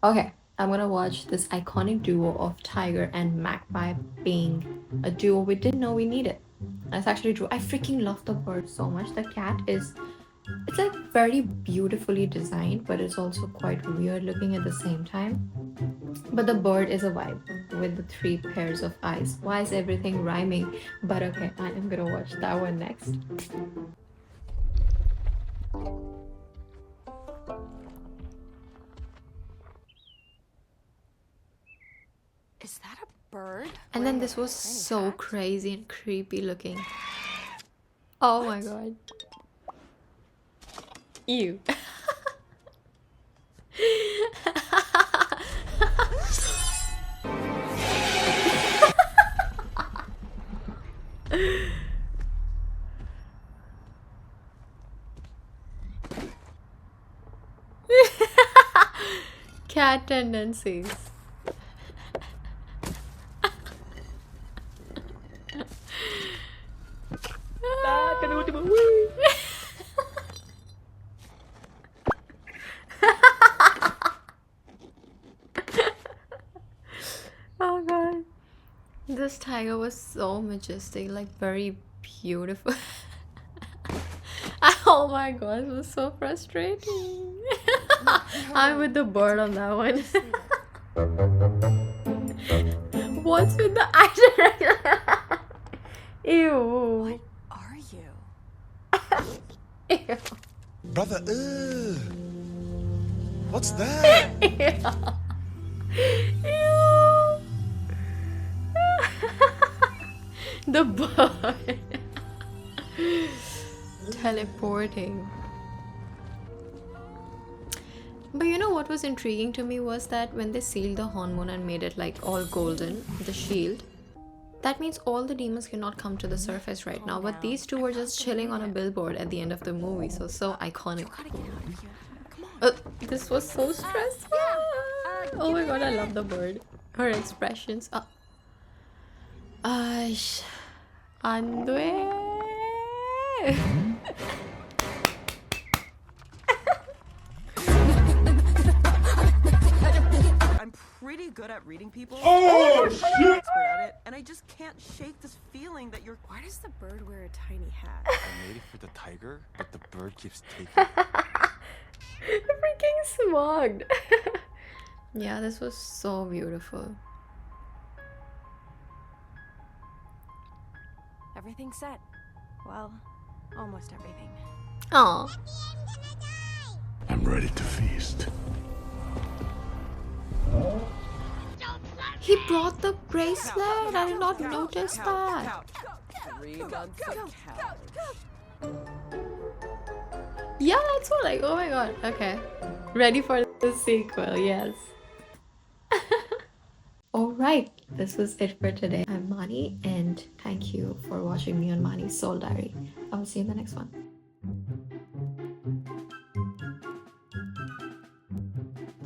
Okay, I'm gonna watch this iconic duo of tiger and magpie being a duo we didn't know we needed. That's actually true. I freaking love the bird so much. The cat is, it's like very beautifully designed, but it's also quite weird looking at the same time. But the bird is a vibe with the three pairs of eyes. Why is everything rhyming? But okay, I am gonna watch that one next. Is that a bird? And then this was so crazy and creepy looking. Oh my god. Ew. Cat tendencies. Oh god. This tiger was so majestic, like very beautiful. Oh my god, it was so frustrating. I'm with the bird on that one. What's with the eyeshadow? Ew. What are you? Ew. Brother, what's that? Ew. The bird. Teleporting. But you know what was intriguing to me was that when they sealed the hormone and made it like all golden, the shield, that means all the demons cannot come to the surface right now. But these two were just chilling on a billboard at the end of the movie, so iconic. This was so stressful. Oh my god, I love the bird. Her expressions. Aish. Andwe. I'm pretty good at reading people. Oh shit! I'm an expert at it, and I just can't shake this feeling that you're. Why does the bird wear a tiny hat? I made it for the tiger, but the bird keeps taking. Freaking smugged. Yeah, this was so beautiful. Everything's set. Well, almost everything. Oh. I'm ready to feast. He brought the bracelet. I did not notice that. 3 months of cow. Yeah, that's what, like, oh my god. Okay. Ready for the sequel, yes. Alright, this was it for today. I'm Mani, and thank you for watching me on Mani's Soul Diary. I will see you in the next one.